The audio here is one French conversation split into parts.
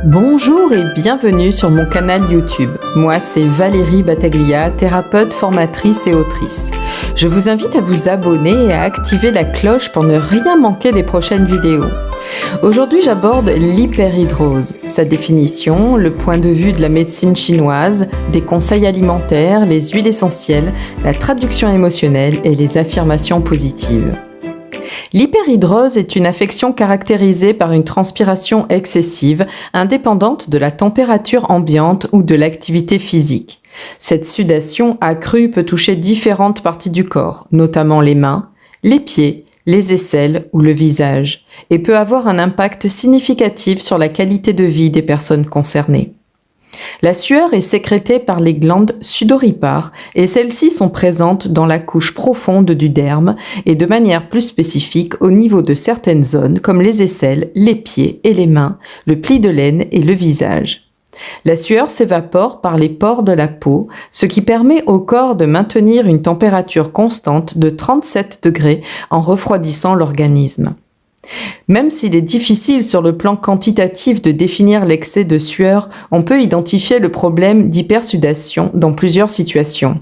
Bonjour et bienvenue sur mon canal YouTube. Moi, c'est Valérie Battaglia, thérapeute, formatrice et autrice. Je vous invite à vous abonner et à activer la cloche pour ne rien manquer des prochaines vidéos. Aujourd'hui, j'aborde l'hyperhidrose, sa définition, le point de vue de la médecine chinoise, des conseils alimentaires, les huiles essentielles, la traduction émotionnelle et les affirmations positives. L'hyperhidrose est une affection caractérisée par une transpiration excessive, indépendante de la température ambiante ou de l'activité physique. Cette sudation accrue peut toucher différentes parties du corps, notamment les mains, les pieds, les aisselles ou le visage, et peut avoir un impact significatif sur la qualité de vie des personnes concernées. La sueur est sécrétée par les glandes sudoripares et celles-ci sont présentes dans la couche profonde du derme et de manière plus spécifique au niveau de certaines zones comme les aisselles, les pieds et les mains, le pli de laine et le visage. La sueur s'évapore par les pores de la peau, ce qui permet au corps de maintenir une température constante de 37 degrés en refroidissant l'organisme. Même s'il est difficile sur le plan quantitatif de définir l'excès de sueur, on peut identifier le problème d'hypersudation dans plusieurs situations.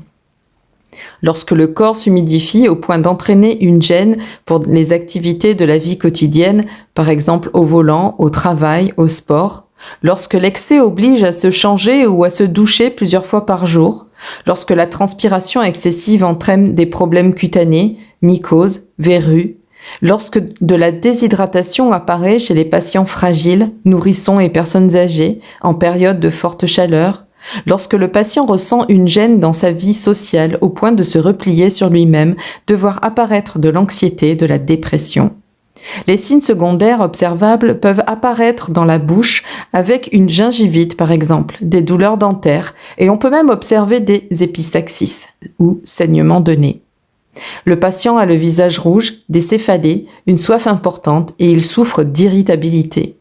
Lorsque le corps s'humidifie au point d'entraîner une gêne pour les activités de la vie quotidienne, par exemple au volant, au travail, au sport, lorsque l'excès oblige à se changer ou à se doucher plusieurs fois par jour, lorsque la transpiration excessive entraîne des problèmes cutanés, mycoses, verrues, lorsque de la déshydratation apparaît chez les patients fragiles, nourrissons et personnes âgées, en période de forte chaleur, lorsque le patient ressent une gêne dans sa vie sociale au point de se replier sur lui-même, de voir apparaître de l'anxiété, de la dépression. Les signes secondaires observables peuvent apparaître dans la bouche avec une gingivite par exemple, des douleurs dentaires et on peut même observer des épistaxis ou saignements de nez. Le patient a le visage rouge, des céphalées, une soif importante et il souffre d'irritabilité.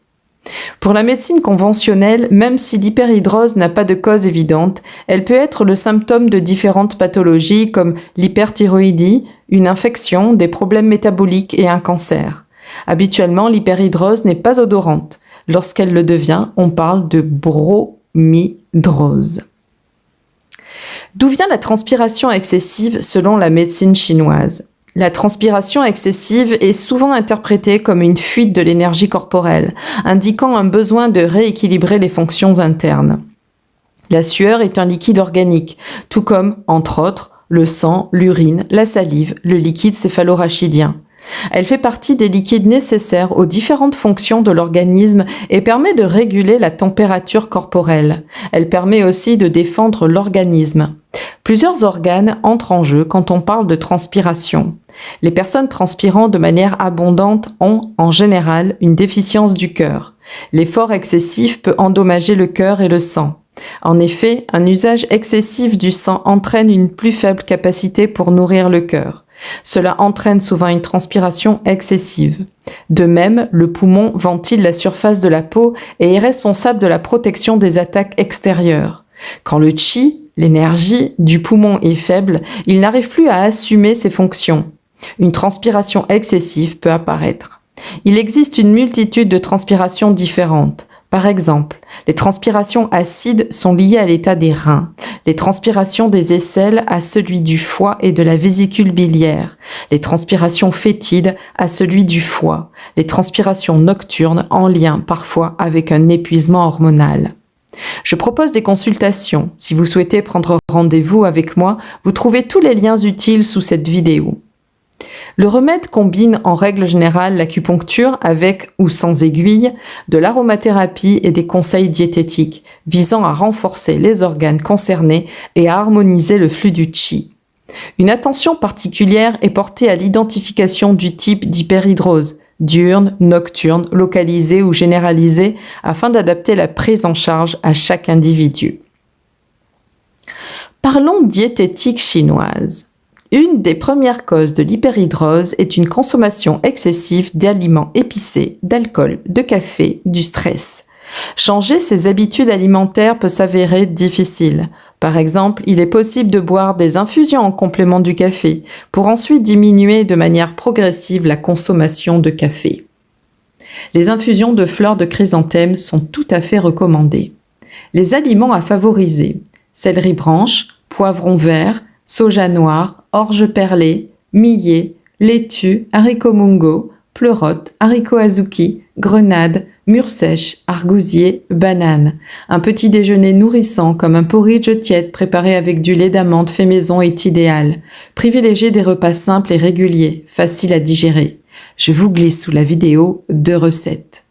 Pour la médecine conventionnelle, même si l'hyperhidrose n'a pas de cause évidente, elle peut être le symptôme de différentes pathologies comme l'hyperthyroïdie, une infection, des problèmes métaboliques et un cancer. Habituellement, l'hyperhidrose n'est pas odorante. Lorsqu'elle le devient, on parle de bromhydrose. D'où vient la transpiration excessive selon la médecine chinoise ? La transpiration excessive est souvent interprétée comme une fuite de l'énergie corporelle, indiquant un besoin de rééquilibrer les fonctions internes. La sueur est un liquide organique, tout comme, entre autres, le sang, l'urine, la salive, le liquide céphalorachidien. Elle fait partie des liquides nécessaires aux différentes fonctions de l'organisme et permet de réguler la température corporelle. Elle permet aussi de défendre l'organisme. Plusieurs organes entrent en jeu quand on parle de transpiration. Les personnes transpirant de manière abondante ont, en général, une déficience du cœur. L'effort excessif peut endommager le cœur et le sang. En effet, un usage excessif du sang entraîne une plus faible capacité pour nourrir le cœur. Cela entraîne souvent une transpiration excessive. De même, le poumon ventile la surface de la peau et est responsable de la protection des attaques extérieures. Quand le qi, l'énergie du poumon est faible, il n'arrive plus à assumer ses fonctions. Une transpiration excessive peut apparaître. Il existe une multitude de transpirations différentes. Par exemple, les transpirations acides sont liées à l'état des reins, les transpirations des aisselles à celui du foie et de la vésicule biliaire, les transpirations fétides à celui du foie, les transpirations nocturnes en lien parfois avec un épuisement hormonal. Je propose des consultations. Si vous souhaitez prendre rendez-vous avec moi, vous trouvez tous les liens utiles sous cette vidéo. Le remède combine en règle générale l'acupuncture avec ou sans aiguille, de l'aromathérapie et des conseils diététiques visant à renforcer les organes concernés et à harmoniser le flux du qi. Une attention particulière est portée à l'identification du type d'hyperhidrose, diurne, nocturne, localisée ou généralisée, afin d'adapter la prise en charge à chaque individu. Parlons diététique chinoise. Une des premières causes de l'hyperhidrose est une consommation excessive d'aliments épicés, d'alcool, de café, du stress. Changer ses habitudes alimentaires peut s'avérer difficile. Par exemple, il est possible de boire des infusions en complément du café pour ensuite diminuer de manière progressive la consommation de café. Les infusions de fleurs de chrysanthème sont tout à fait recommandées. Les aliments à favoriser: céleri branche, poivron vert, soja noir, orge perlée, millet, laitue, haricot mungo, pleurote, haricot azuki, grenade, mûre sèche, argousier, banane. Un petit déjeuner nourrissant comme un porridge tiède préparé avec du lait d'amande fait maison est idéal. Privilégiez des repas simples et réguliers, faciles à digérer. Je vous glisse sous la vidéo 2 recettes.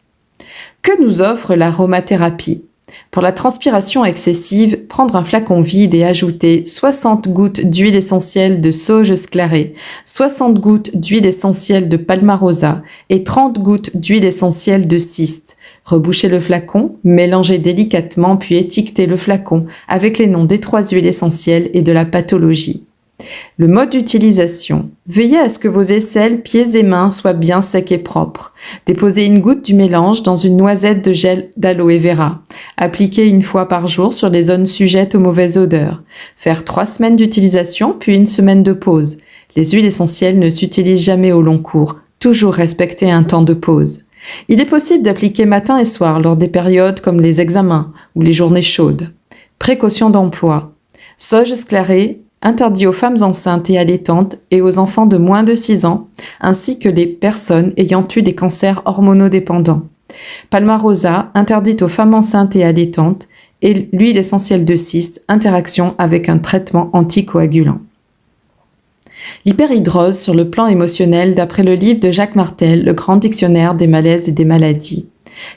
Que nous offre l'aromathérapie? Pour la transpiration excessive, prendre un flacon vide et ajouter 60 gouttes d'huile essentielle de sauge sclarée, 60 gouttes d'huile essentielle de palmarosa et 30 gouttes d'huile essentielle de cyste. Rebouchez le flacon, mélangez délicatement puis étiquetez le flacon avec les noms des 3 huiles essentielles et de la pathologie. Le mode d'utilisation. Veillez à ce que vos aisselles, pieds et mains soient bien secs et propres. Déposez une goutte du mélange dans une noisette de gel d'aloe vera. Appliquez 1 fois par jour sur les zones sujettes aux mauvaises odeurs. Faire 3 semaines d'utilisation puis 1 semaine de pause. Les huiles essentielles ne s'utilisent jamais au long cours. Toujours respecter un temps de pause. Il est possible d'appliquer matin et soir lors des périodes comme les examens ou les journées chaudes. Précaution d'emploi. Sauge sclarée interdit aux femmes enceintes et allaitantes et aux enfants de moins de 6 ans, ainsi que les personnes ayant eu des cancers hormonodépendants. Palmarosa, interdite aux femmes enceintes et allaitantes, et l'huile essentielle de cyste, interaction avec un traitement anticoagulant. L'hyperhidrose sur le plan émotionnel d'après le livre de Jacques Martel, Le Grand Dictionnaire des malaises et des maladies.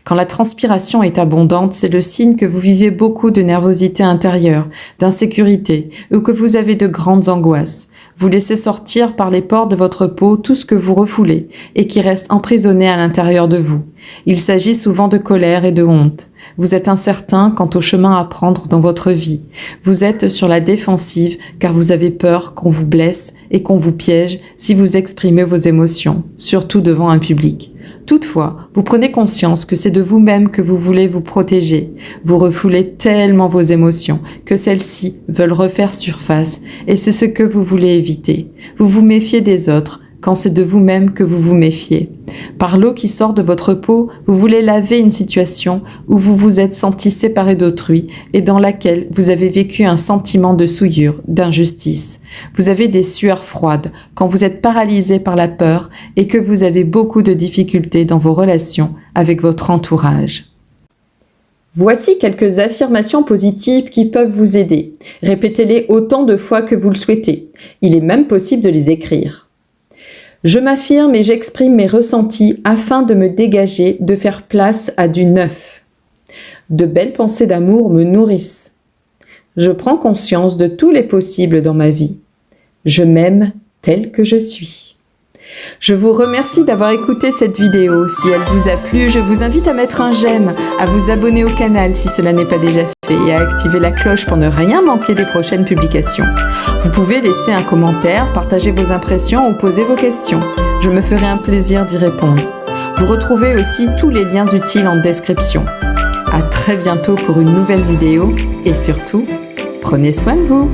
Quand la transpiration est abondante, c'est le signe que vous vivez beaucoup de nervosité intérieure, d'insécurité ou que vous avez de grandes angoisses. Vous laissez sortir par les pores de votre peau tout ce que vous refoulez et qui reste emprisonné à l'intérieur de vous. Il s'agit souvent de colère et de honte. Vous êtes incertain quant au chemin à prendre dans votre vie. Vous êtes sur la défensive car vous avez peur qu'on vous blesse et qu'on vous piège si vous exprimez vos émotions, surtout devant un public. Toutefois, vous prenez conscience que c'est de vous-même que vous voulez vous protéger. Vous refoulez tellement vos émotions que celles-ci veulent refaire surface et c'est ce que vous voulez éviter. Vous vous méfiez des autres quand c'est de vous-même que vous vous méfiez. Par l'eau qui sort de votre peau, vous voulez laver une situation où vous vous êtes senti séparé d'autrui et dans laquelle vous avez vécu un sentiment de souillure, d'injustice. Vous avez des sueurs froides quand vous êtes paralysé par la peur et que vous avez beaucoup de difficultés dans vos relations avec votre entourage. Voici quelques affirmations positives qui peuvent vous aider. Répétez-les autant de fois que vous le souhaitez. Il est même possible de les écrire. Je m'affirme et j'exprime mes ressentis afin de me dégager, de faire place à du neuf. De belles pensées d'amour me nourrissent. Je prends conscience de tous les possibles dans ma vie. Je m'aime tel que je suis. Je vous remercie d'avoir écouté cette vidéo. Si elle vous a plu, je vous invite à mettre un j'aime, à vous abonner au canal si cela n'est pas déjà fait et à activer la cloche pour ne rien manquer des prochaines publications. Vous pouvez laisser un commentaire, partager vos impressions ou poser vos questions. Je me ferai un plaisir d'y répondre. Vous retrouvez aussi tous les liens utiles en description. À très bientôt pour une nouvelle vidéo et surtout, prenez soin de vous.